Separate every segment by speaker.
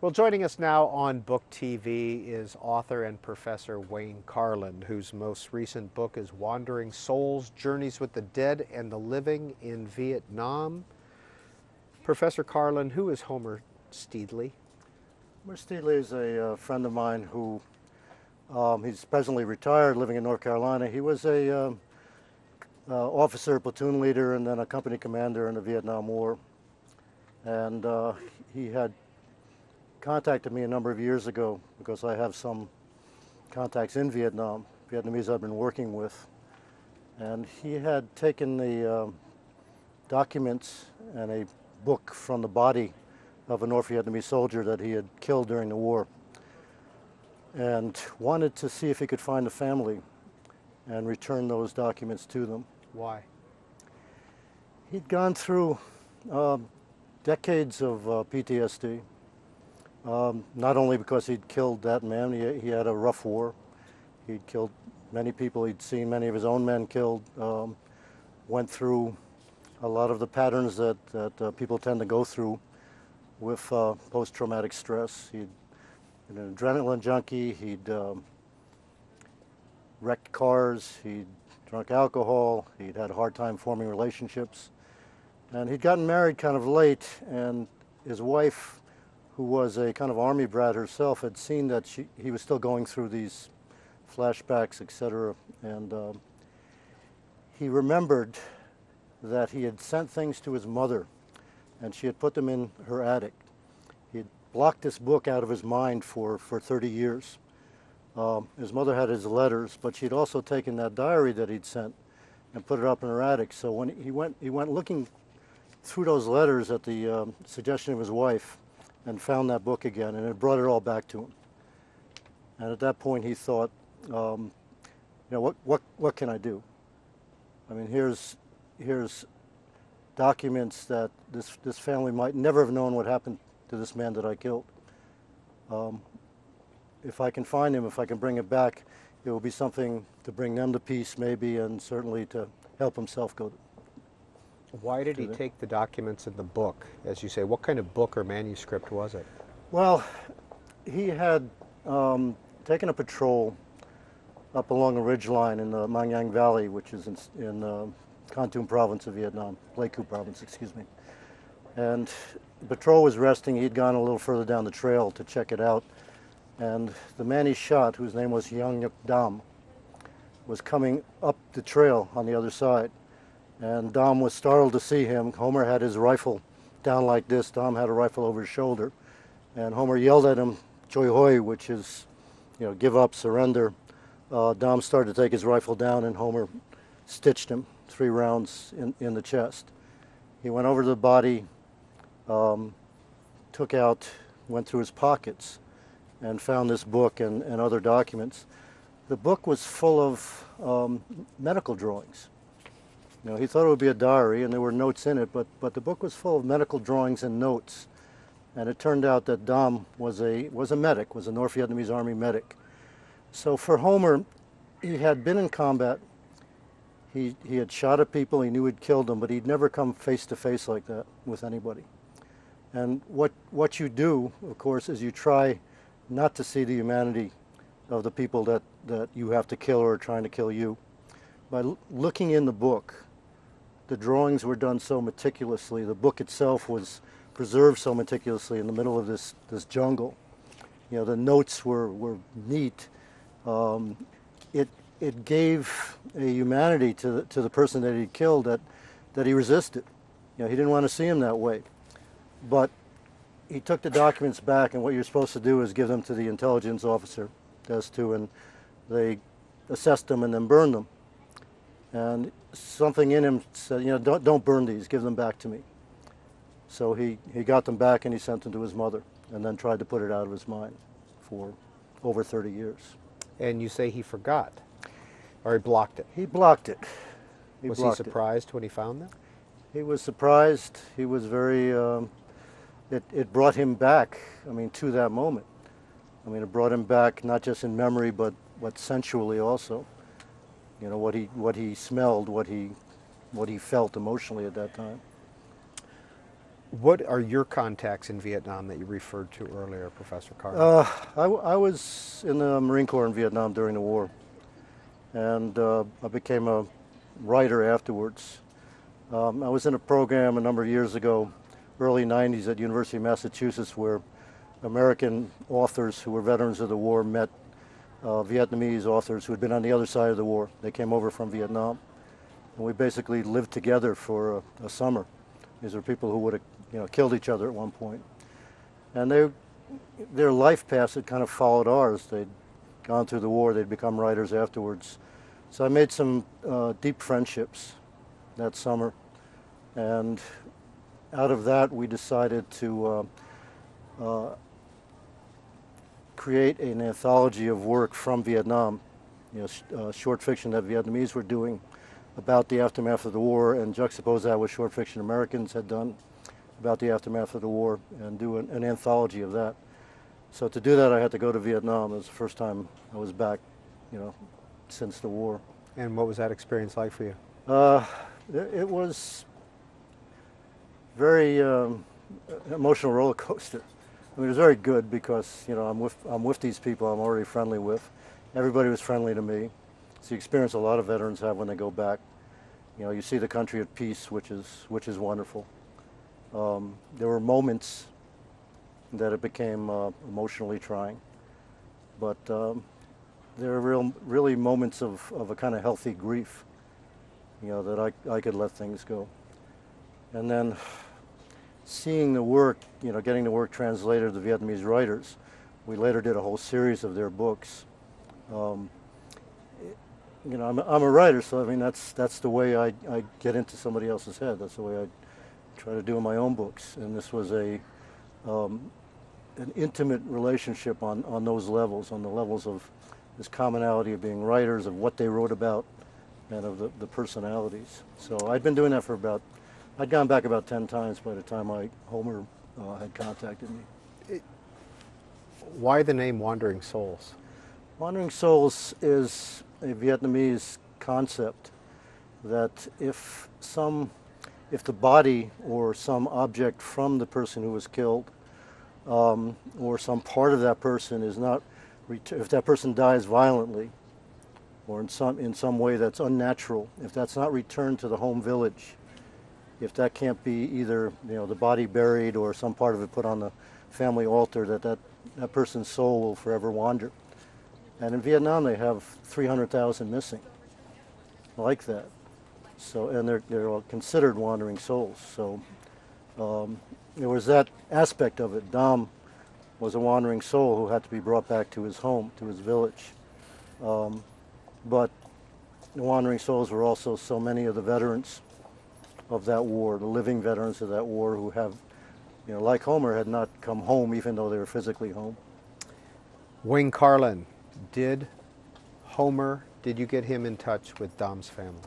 Speaker 1: Well, joining us now on Book TV is author and professor Wayne Karlin, whose most recent book is Wandering Souls, Journeys with the Dead and the Living in Vietnam. Professor Karlin, who is Homer Steedley?
Speaker 2: Homer Steedley is a friend of mine who, he's presently retired, living in North Carolina. He was a officer, platoon leader, and then a company commander in the Vietnam War. And he had contacted me a number of years ago because I have some contacts in Vietnam, Vietnamese I've been working with. And he had taken the documents and a book from the body of a North Vietnamese soldier that he had killed during the war, and wanted to see if he could find the family and return those documents to them.
Speaker 1: Why?
Speaker 2: He'd gone through decades of PTSD, not only because he'd killed that man, he had a rough war. He'd killed many people, he'd seen many of his own men killed, went through a lot of the patterns that people tend to go through with post-traumatic stress. He'd been an adrenaline junkie, he'd wrecked cars, he'd drunk alcohol, he'd had a hard time forming relationships. And he'd gotten married kind of late, and his wife, who was a kind of army brat herself, had seen that he was still going through these flashbacks, etc. And he remembered that he had sent things to his mother, and she had put them in her attic. He had blocked this book out of his mind for 30 years. His mother had his letters, but she'd also taken that diary that he'd sent and put it up in her attic. So when he went looking through those letters at the suggestion of his wife, and found that book again, and it brought it all back to him. And at that point he thought, you know, what can I do? I mean, here's documents that this family might never have known what happened to this man that I killed. If I can find him, if I can bring it back, it will be something to bring them to peace maybe, and certainly to help himself go.
Speaker 1: Why did he take the documents in the book? As you say, what kind of book or manuscript was it?
Speaker 2: Well, he had taken a patrol up along a ridge line in the Mang Yang Valley, which is in Con Tum province of Vietnam, Pleiku province, excuse me. And the patrol was resting. He'd gone a little further down the trail to check it out. And the man he shot, whose name was Yang Nhuk Dam, was coming up the trail on the other side. And Dom was startled to see him. Homer had his rifle down like this. Dom had a rifle over his shoulder. And Homer yelled at him, "Choi hoi," which is, you know, give up, surrender. Dom started to take his rifle down, and Homer stitched him 3 rounds in the chest. He went over to the body, took out, went through his pockets, and found this book and other documents. The book was full of medical drawings. You know, he thought it would be a diary, and there were notes in it, but the book was full of medical drawings and notes. And it turned out that Dom was a medic, was a North Vietnamese Army medic. So for Homer, he had been in combat. He had shot at people, he knew he'd killed them, but he'd never come face to face like that with anybody. And what you do, of course, is you try not to see the humanity of the people that you have to kill or are trying to kill you. By looking in the book, the drawings were done so meticulously, the book itself was preserved so meticulously in the middle of this jungle. You know, the notes were neat. It gave a humanity to the person that he killed that he resisted. You know, he didn't want to see him that way. But he took the documents back, and what you're supposed to do is give them to the intelligence officer, and they assessed them and then burned them. And something in him said, you know, don't burn these, give them back to me. So he got them back, and he sent them to his mother, and then tried to put it out of his mind for over 30 years.
Speaker 1: And you say he forgot, or he blocked it?
Speaker 2: He blocked it.
Speaker 1: Was he surprised when he found them?
Speaker 2: He was surprised. He was very, it brought him back, I mean, to that moment. I mean, it brought him back not just in memory, but sensually also. You know, what he smelled, what he felt emotionally at that time.
Speaker 1: What are your contacts in Vietnam that you referred to earlier, Professor Karlin?
Speaker 2: I was in the Marine Corps in Vietnam during the war, and I became a writer afterwards. I was in a program a number of years ago, early 90s at University of Massachusetts, where American authors who were veterans of the war met Vietnamese authors who had been on the other side of the war. They came over from Vietnam, and we basically lived together for a summer. These are people who would have, killed each other at one point. And their life paths had kind of followed ours. They'd gone through the war, they'd become writers afterwards. So I made some deep friendships that summer, and out of that we decided to create an anthology of work from Vietnam, short fiction that Vietnamese were doing about the aftermath of the war, and juxtapose that with short fiction Americans had done about the aftermath of the war, and do an anthology of that. So to do that, I had to go to Vietnam. It was the first time I was back, since the war.
Speaker 1: And what was that experience like for you?
Speaker 2: It was very emotional roller coaster. I mean, it was very good because I'm with these people I'm already friendly with. Everybody was friendly to me. It's the experience a lot of veterans have when they go back. You see the country at peace, which is wonderful. There were moments that it became emotionally trying, but there are really moments of a kind of healthy grief, that I could let things go. And then seeing the work, getting the work translated to the Vietnamese writers, we later did a whole series of their books. I'm a writer, so I mean that's the way I get into somebody else's head. That's the way I try to do in my own books. And this was an intimate relationship on those levels, on the levels of this commonality of being writers, of what they wrote about, and of the personalities. So I'd been doing that for I'd gone back about 10 times by the time Homer had contacted me.
Speaker 1: Why the name Wandering Souls?
Speaker 2: Wandering Souls is a Vietnamese concept that if the body or some object from the person who was killed, or some part of that person is not, if that person dies violently, or in some way that's unnatural, if that's not returned to the home village, if that can't be either the body buried or some part of it put on the family altar, that person's soul will forever wander. And in Vietnam they have 300,000 missing like that. So, and they're all considered wandering souls. So there was that aspect of it. Dom was a wandering soul who had to be brought back to his home, to his village. But the wandering souls were also so many of the veterans of that war, the living veterans of that war, who have, like Homer, had not come home even though they were physically home.
Speaker 1: Wayne Karlin, did you get him in touch with Dom's family?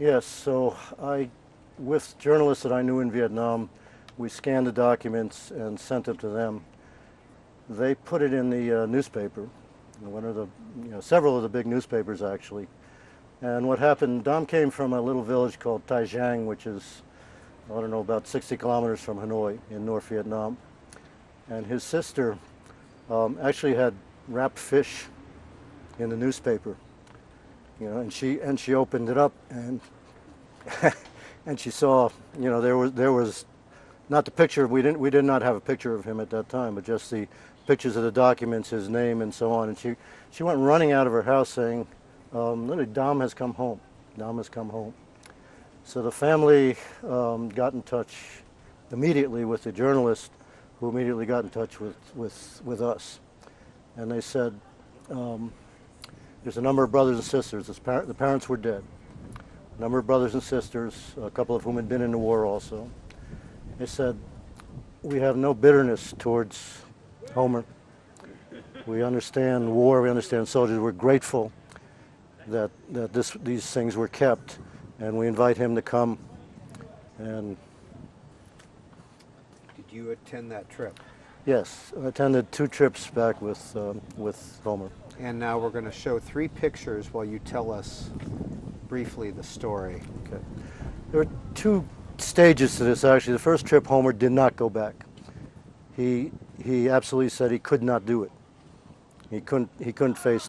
Speaker 2: Yes, so with journalists that I knew in Vietnam, we scanned the documents and sent them to them. They put it in the newspaper, several of the big newspapers actually. And what happened, Dom came from a little village called Tai Giang, which is, I don't know, about 60 kilometers from Hanoi in North Vietnam. And his sister actually had wrapped fish in the newspaper, and she opened it up, and and she saw, there was not the picture. We did not have a picture of him at that time, but just the pictures of the documents, his name, and so on. And she went running out of her house saying, literally, Dom has come home. Dom has come home. So the family got in touch immediately with the journalist, who immediately got in touch with us. And they said, there's a number of brothers and sisters. The parents were dead. A number of brothers and sisters, a couple of whom had been in the war also. They said, we have no bitterness towards Homer. We understand war, we understand soldiers. We're grateful that these things were kept, and we invite him to come. And
Speaker 1: did you attend that trip?
Speaker 2: Yes, I attended 2 trips back with Homer.
Speaker 1: And now we're going to show 3 pictures while you tell us briefly the story.
Speaker 2: Okay. There are 2 stages to this, actually. The first trip, Homer did not go back. He absolutely said he could not do it. He couldn't face